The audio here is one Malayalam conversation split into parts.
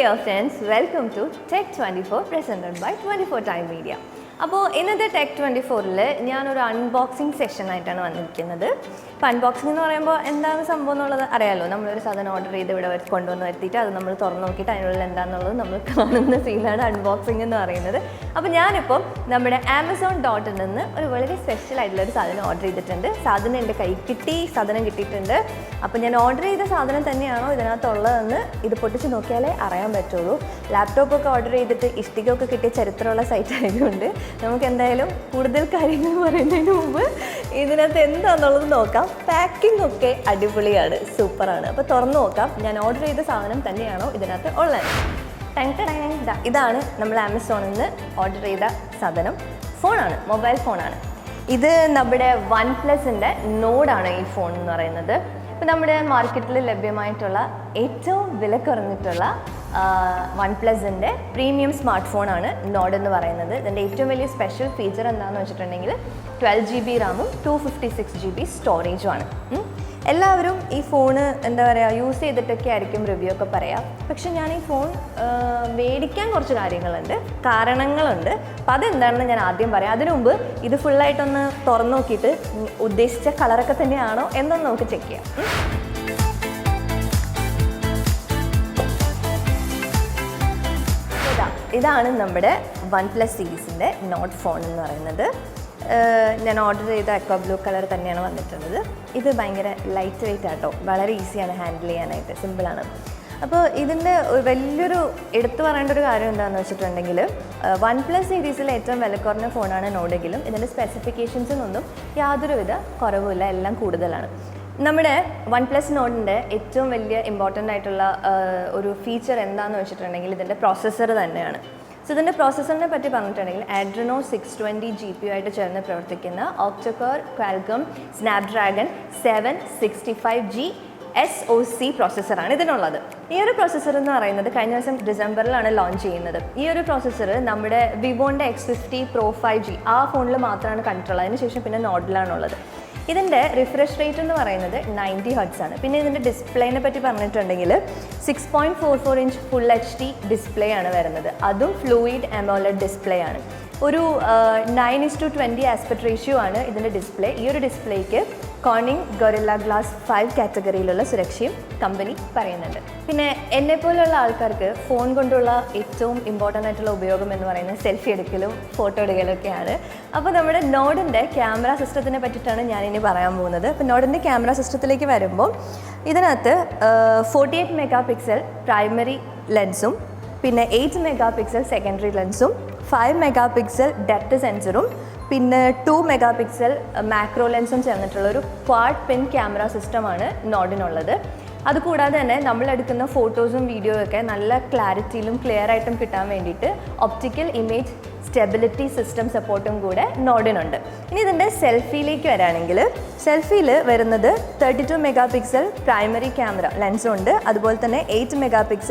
dear friends, welcome to Tech24 presented by 24 Time Media. അപ്പോൾ ഇന്നത്തെ Tech24ൽ ഞാനൊരു അൺബോക്സിങ് സെഷനായിട്ടാണ് വന്നിരിക്കുന്നത്. അപ്പോൾ അൺബോക്സിംഗ് എന്ന് പറയുമ്പോൾ എന്താണ് സംഭവം എന്നുള്ളത് അറിയാമല്ലോ. നമ്മളൊരു സാധനം ഓർഡർ ചെയ്ത് ഇവിടെ കൊണ്ടുവന്ന് വരുത്തിയിട്ട് അത് നമ്മൾ തുറന്ന് നോക്കിയിട്ട് അതിനുള്ളിൽ എന്താണെന്നുള്ളത് നമ്മൾ കാണുന്ന സീനാണ് അൺബോക്സിംഗ് എന്ന് പറയുന്നത്. അപ്പോൾ ഞാനിപ്പം നമ്മുടെ Amazon.in നിന്ന് ഒരു വളരെ സ്പെഷ്യൽ ആയിട്ടുള്ളൊരു സാധനം ഓർഡർ ചെയ്തിട്ടുണ്ട്. സാധനം എൻ്റെ കൈ കിട്ടി, സാധനം കിട്ടിയിട്ടുണ്ട്. അപ്പോൾ ഞാൻ ഓർഡർ ചെയ്ത സാധനം തന്നെയാണോ ഇതിനകത്തുള്ളതെന്ന് ഇത് പൊട്ടിച്ച് നോക്കിയാലേ അറിയാൻ പറ്റുള്ളൂ. ലാപ്ടോപ്പൊക്കെ ഓർഡർ ചെയ്തിട്ട് ഇഷ്ടികയൊക്കെ കിട്ടിയ ചരിത്രമുള്ള സൈറ്റ് ആയതുകൊണ്ട് നമുക്ക് എന്തായാലും കൂടുതൽ കാര്യങ്ങൾ പറയുന്നതിന് മുമ്പ് ഇതിനകത്ത് എന്താണെന്നുള്ളത് നോക്കാം. പാക്കിംഗ് ഒക്കെ അടിപൊളിയാണ്, സൂപ്പറാണ്. അപ്പോൾ തുറന്നു നോക്കാം ഞാൻ ഓർഡർ ചെയ്ത സാധനം തന്നെയാണോ ഇതിനകത്ത് ഉള്ളത്. ഇതാണ് നമ്മൾ ആമസോണിൽ നിന്ന് ഓർഡർ ചെയ്ത സാധനം. ഫോണാണ്, മൊബൈൽ ഫോണാണ്. ഇത് നമ്മുടെ OnePlusൻ്റെ നോഡാണ് ഈ ഫോൺ എന്ന് പറയുന്നത്. ഇപ്പോൾ നമ്മുടെ മാർക്കറ്റിൽ ലഭ്യമായിട്ടുള്ള ഏറ്റവും വില കുറഞ്ഞിട്ടുള്ള OnePlusൻ്റെ പ്രീമിയം സ്മാർട്ട് ഫോണാണ് നോഡ് എന്ന് പറയുന്നത്. ഇതിൻ്റെ ഏറ്റവും വലിയ സ്പെഷ്യൽ ഫീച്ചർ എന്താണെന്ന് വെച്ചിട്ടുണ്ടെങ്കിൽ 12GB റാമും 256GB സ്റ്റോറേജുമാണ്. എല്ലാവരും ഈ ഫോണ് എന്താ പറയുക യൂസ് ചെയ്തിട്ടൊക്കെ ആയിരിക്കും റിവ്യൂ ഒക്കെ പറയാം. പക്ഷെ ഞാൻ ഈ ഫോൺ മേടിക്കാൻ കുറച്ച് കാരണങ്ങളുണ്ട്. അപ്പോൾ അതെന്താണെന്ന് ഞാൻ ആദ്യം പറയാം. അതിനു മുമ്പ് ഇത് ഫുള്ളായിട്ടൊന്ന് തുറന്നു നോക്കിയിട്ട് ഉദ്ദേശിച്ച കളറൊക്കെ തന്നെയാണോ എന്നൊന്ന് നമുക്ക് ചെക്ക് ചെയ്യാം. ഇതാണ് നമ്മുടെ OnePlus സീരീസിൻ്റെ നോട്ട് ഫോൺ എന്ന് പറയുന്നത്. ഞാൻ ഓർഡർ ചെയ്ത അക്വാ ബ്ലൂ കളർ തന്നെയാണ് വന്നിട്ടുള്ളത്. ഇത് ഭയങ്കര ലൈറ്റ് വെയിറ്റ് ആട്ടോ, വളരെ ഈസിയാണ് ഹാൻഡിൽ ചെയ്യാനായിട്ട്, സിമ്പിളാണ്. അപ്പോൾ ഇതിൻ്റെ വലിയൊരു എടുത്തു പറയേണ്ട ഒരു കാര്യം എന്താണെന്ന് വെച്ചിട്ടുണ്ടെങ്കിൽ OnePlus സീരീസിലെ ഏറ്റവും വില കുറഞ്ഞ ഫോണാണ് നോഡെങ്കിലും ഇതിൻ്റെ സ്പെസിഫിക്കേഷൻസിനൊന്നും യാതൊരുവിധ കുറവുമില്ല, എല്ലാം കൂടുതലാണ്. നമ്മുടെ OnePlus നോഡിൻ്റെ ഏറ്റവും വലിയ ഇമ്പോർട്ടൻ്റ് ആയിട്ടുള്ള ഒരു ഫീച്ചർ എന്താണെന്ന് വെച്ചിട്ടുണ്ടെങ്കിൽ ഇതിൻ്റെ പ്രോസസ്സർ തന്നെയാണ്. സോ ഇതിൻ്റെ പ്രോസസ്സറിനെ പറ്റി പറഞ്ഞിട്ടുണ്ടെങ്കിൽ Adreno 620 GPU ആയിട്ട് ചേർന്ന് പ്രവർത്തിക്കുന്ന octa-core Qualcomm Snapdragon 765G SoC പ്രോസസ്സറാണ് ഇതിനുള്ളത്. ഈ ഒരു പ്രോസസ്സർ എന്ന് പറയുന്നത് കഴിഞ്ഞ ദിവസം ഡിസംബറിലാണ് ലോഞ്ച് ചെയ്യുന്നത്. ഈ ഒരു പ്രോസസ്സർ നമ്മുടെ വിവോൻ്റെ X50 Pro 5G ആ ഫോണിൽ മാത്രമാണ് കണ്ടിട്ടുള്ളത്. അതിനുശേഷം പിന്നെ നോഡിലാണുള്ളത്. ഇതിൻ്റെ റിഫ്രഷ് റേറ്റ് എന്ന് പറയുന്നത് 90 Hz ആണ്. പിന്നെ ഇതിൻ്റെ ഡിസ്പ്ലേനെ പറ്റി പറഞ്ഞിട്ടുണ്ടെങ്കിൽ 6.44 ഇഞ്ച് ഫുൾ HD ഡിസ്പ്ലേ ആണ് വരുന്നത്. അതും ഫ്ലൂയിഡ് AMOLED ഡിസ്പ്ലേ ആണ്. ഒരു 9:20 ആസ്പെക്ട് റേഷ്യോ ആണ് ഇതിൻ്റെ ഡിസ്പ്ലേ. ഈ ഒരു ഡിസ്പ്ലേക്ക് കോർണിംഗ് ഗൊറില്ല ഗ്ലാസ് 5 കാറ്റഗറിയിലുള്ള സുരക്ഷയും കമ്പനി പറയുന്നുണ്ട്. പിന്നെ എന്നെപ്പോലുള്ള ആൾക്കാർക്ക് ഫോൺ കൊണ്ടുള്ള ഏറ്റവും ഇമ്പോർട്ടൻ്റ് ആയിട്ടുള്ള ഉപയോഗം എന്ന് പറയുന്നത് സെൽഫി എടുക്കലും ഫോട്ടോ എടുക്കലൊക്കെയാണ്. അപ്പോൾ നമ്മുടെ നോഡിൻ്റെ ക്യാമറ സിസ്റ്റത്തിനെ പറ്റിയിട്ടാണ് ഞാനിനി പറയാൻ പോകുന്നത്. അപ്പോൾ നോഡിൻ്റെ ക്യാമറ സിസ്റ്റത്തിലേക്ക് വരുമ്പോൾ ഇതിനകത്ത് 48 MP പ്രൈമറി ലെൻസും പിന്നെ 8 MP സെക്കൻഡറി ലെൻസും 5 MP ഡെപ്ത് സെൻസറും പിന്നെ 2 MP മാക്രോ ലെൻസും ചേർന്നിട്ടുള്ള ഒരു ക്വാഡ് പിൻ ക്യാമറ സിസ്റ്റമാണ് നോഡിനുള്ളത്. അതുകൂടാതെ തന്നെ നമ്മളെടുക്കുന്ന ഫോട്ടോസും വീഡിയോയൊക്കെ നല്ല ക്ലാരിറ്റിയിലും ക്ലിയർ ആയിട്ടും കിട്ടാൻ വേണ്ടിയിട്ട് ഒപ്റ്റിക്കൽ ഇമേജ് സ്റ്റെബിലിറ്റി സിസ്റ്റം സപ്പോർട്ടും കൂടെ നോഡിനുണ്ട്. ഇനി ഇതിൻ്റെ സെൽഫിയിലേക്ക് വരികയാണെങ്കിൽ സെൽഫിയിൽ വരുന്നത് 32 MP പ്രൈമറി ക്യാമറ ലെൻസും ഉണ്ട്. അതുപോലെ തന്നെ 8 MP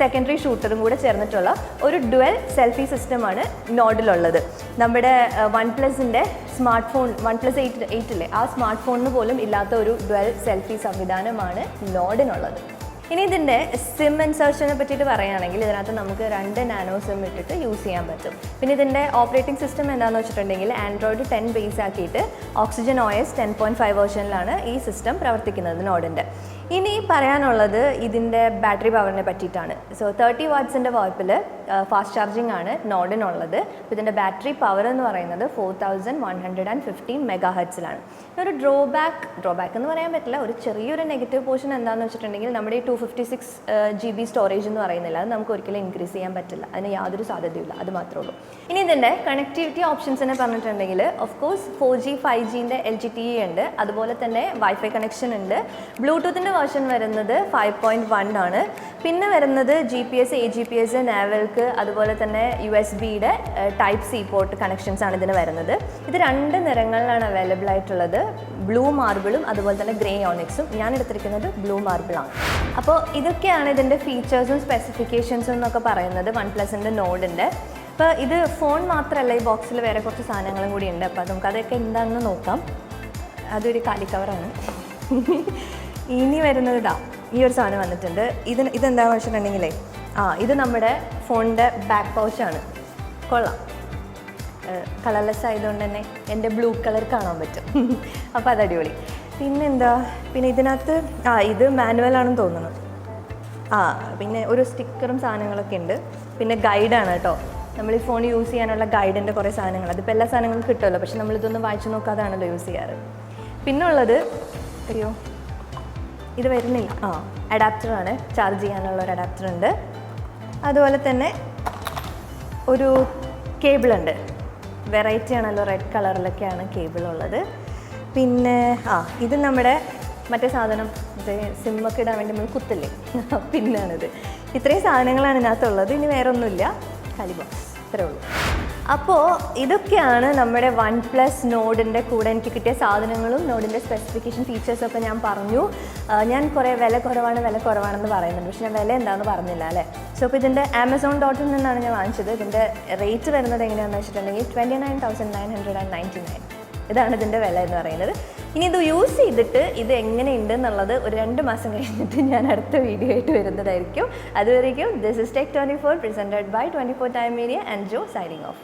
സെക്കൻഡറി ഷൂട്ടറും കൂടെ ചേർന്നിട്ടുള്ള ഒരു ഡുവൽ സെൽഫി സിസ്റ്റമാണ് നോഡിലുള്ളത്. നമ്മുടെ OnePlusൻ്റെ സ്മാർട്ട് ഫോൺ OnePlus 8 ആ സ്മാർട്ട് ഫോണിന് പോലും ഇല്ലാത്ത ഒരു ഡുവൽ സെൽഫി സംവിധാനമാണ് നോഡിനുള്ളത്. ഇനി ഇതിൻ്റെ സിം ഇൻസേർഷനെ പറ്റിയിട്ട് പറയുകയാണെങ്കിൽ ഇതിനകത്ത് നമുക്ക് 2 നാനോ സിം ഇട്ടിട്ട് യൂസ് ചെയ്യാൻ പറ്റും. പിന്നെ ഇതിൻ്റെ ഓപ്പറേറ്റിംഗ് സിസ്റ്റം എന്താണെന്ന് വെച്ചിട്ടുണ്ടെങ്കിൽ Android 10 ബേസ് ആക്കിയിട്ട് Oxygen OS 10.5 വേർഷനിലാണ് ഈ സിസ്റ്റം പ്രവർത്തിക്കുന്നത് നോഡിൻ്റെ. ഇനി പറയാനുള്ളത് ഇതിൻ്റെ ബാറ്ററി പവറിനെ പറ്റിയിട്ടാണ്. സോ 30 വാട്ട്സിൻ്റെ പവർപ്പിൽ ഫാസ്റ്റ് ചാർജിങ് ആണ് നോഡിനുള്ളത്. അപ്പോൾ ഇതിൻ്റെ ബാറ്ററി പവർ എന്ന് പറയുന്നത് 4115 MHz-ലാണ്. ഒരു ഡ്രോബാക്ക് എന്ന് പറയാൻ പറ്റില്ല, ഒരു ചെറിയൊരു നെഗറ്റീവ് പോർഷൻ എന്താണെന്ന് വെച്ചിട്ടുണ്ടെങ്കിൽ നമ്മുടെ ഈ 256GB സ്റ്റോറേജ് എന്ന് പറയുന്നില്ല, അത് നമുക്ക് ഒരിക്കലും ഇൻക്രീസ് ചെയ്യാൻ പറ്റില്ല, അതിന് യാതൊരു സാധ്യതയില്ല, അത് മാത്രമേ ഉള്ളൂ. ഇനി ഇതിൻ്റെ കണക്ടിവിറ്റി ഓപ്ഷൻസിനെ പറഞ്ഞിട്ടുണ്ടെങ്കിൽ ഓഫ് കോഴ്സ് 4G 5Gൻ്റെ LTE ഉണ്ട്. അതുപോലെ തന്നെ വൈഫൈ കണക്ഷൻ ഉണ്ട്. ബ്ലൂടൂത്തിൻ്റെ വേർഷൻ വരുന്നത് 5.1 ആണ്. പിന്നെ വരുന്നത് GPS AGPS നാവൽക്ക് അതുപോലെ തന്നെ USB-യുടെ Type-C പോർട്ട് കണക്ഷൻസ് ആണ് ഇതിന് വരുന്നത്. ഇത് 2 നിറങ്ങളിലാണ് അവൈലബിൾ ആയിട്ടുള്ളത്, ബ്ലൂ മാർബിളും അതുപോലെ തന്നെ ഗ്രേ ഓണിക്സും. ഞാൻ എടുത്തിരിക്കുന്നത് ബ്ലൂ മാർബിളാണ്. അപ്പോൾ ഇതൊക്കെയാണ് ഇതിൻ്റെ ഫീച്ചേഴ്സും സ്പെസിഫിക്കേഷൻസും എന്നൊക്കെ പറയുന്നത് OnePlusൻ്റെ നോഡിൻ്റെ. അപ്പോൾ ഇത് ഫോൺ മാത്രമല്ല, ഈ ബോക്സിൽ വേറെ കുറച്ച് സാധനങ്ങളും കൂടി ഉണ്ട്. അപ്പോൾ നമുക്കതൊക്കെ എന്താണെന്ന് നോക്കാം. അതൊരു കാലിക്കവറാണ്. ഇനി വരുന്നത് ഈ ഒരു സാധനം വന്നിട്ടുണ്ട്. ഇതെന്താണെന്ന് വെച്ചിട്ടുണ്ടെങ്കിലേ ഇത് നമ്മുടെ ഫോണിൻ്റെ ബാക്ക് പൗച്ചാണ്. കൊള്ളാം, കളർലെസ് ആയതുകൊണ്ട് തന്നെ എൻ്റെ ബ്ലൂ കളർ കാണാൻ പറ്റും. അപ്പോൾ അത് അടിപൊളി. പിന്നെന്താ, പിന്നെ ഇതിനകത്ത് ഇത് മാനുവലാണെന്ന് തോന്നുന്നു. പിന്നെ ഒരു സ്റ്റിക്കറും സാധനങ്ങളൊക്കെ ഉണ്ട്. പിന്നെ ഗൈഡാണ് കേട്ടോ. നമ്മൾ ഈ ഫോൺ യൂസ് ചെയ്യാനുള്ള ഗൈഡിൻ്റെ കുറേ സാധനങ്ങൾ. അതിപ്പോൾ എല്ലാ സാധനങ്ങളും കിട്ടുമല്ലോ, പക്ഷെ നമ്മളിതൊന്നും വായിച്ചു നോക്കാതാണല്ലോ യൂസ് ചെയ്യാറ്. പിന്നെ ഉള്ളത് ഇത് വരുന്നില്ല, അഡാപ്റ്ററാണ്. ചാർജ് ചെയ്യാനുള്ള ഒരു അഡാപ്റ്റർ ഉണ്ട്. അതുപോലെ തന്നെ ഒരു കേബിളുണ്ട്. വെറൈറ്റി ആണല്ലോ, റെഡ് കളറിലൊക്കെയാണ് കേബിൾ ഉള്ളത്. പിന്നെ ഇത് നമ്മുടെ മറ്റേ സാധനം, സിമ്മൊക്കെ ഇടാൻ വേണ്ടി നമ്മൾ കുത്തില്ലേ, പിന്നാണിത്. ഇത്രയും സാധനങ്ങളാണ് ഇതിനകത്തുള്ളത്. ഇനി വേറെ ഒന്നുമില്ല, കളി ബോക്സ്, ഇത്രേ ഉള്ളൂ. അപ്പോൾ ഇതൊക്കെയാണ് നമ്മുടെ OnePlus നോഡിൻ്റെ കൂടെ എനിക്ക് കിട്ടിയ സാധനങ്ങളും നോഡിൻ്റെ സ്പെസിഫിക്കേഷൻ ഫീച്ചേഴ്സൊക്കെ ഞാൻ പറഞ്ഞു. ഞാൻ കുറേ വില കുറവാണെന്ന് പറയുന്നുണ്ട്, പക്ഷെ ഞാൻ വില എന്താണെന്ന് പറഞ്ഞില്ല അല്ലേ. സോ അപ്പോൾ ഇതിൻ്റെ Amazon.in നിന്നാണ് ഞാൻ വാങ്ങിച്ചത്. ഇതിൻ്റെ റേറ്റ് വരുന്നത് എങ്ങനെയാണെന്ന് വെച്ചിട്ടുണ്ടെങ്കിൽ 29,999. ഇതാണ് ഇതിൻ്റെ വില എന്ന് പറയുന്നത്. ഇനി ഇത് യൂസ് ചെയ്തിട്ട് ഇത് എങ്ങനെയുണ്ട് എന്നുള്ളത് ഒരു 2 മാസം കഴിഞ്ഞിട്ട് ഞാൻ അടുത്ത വീഡിയോ ആയിട്ട് വരുന്നതായിരിക്കും. അതുവരേക്കും this is Tech24 presented by 24 Time Media and Joe signing off.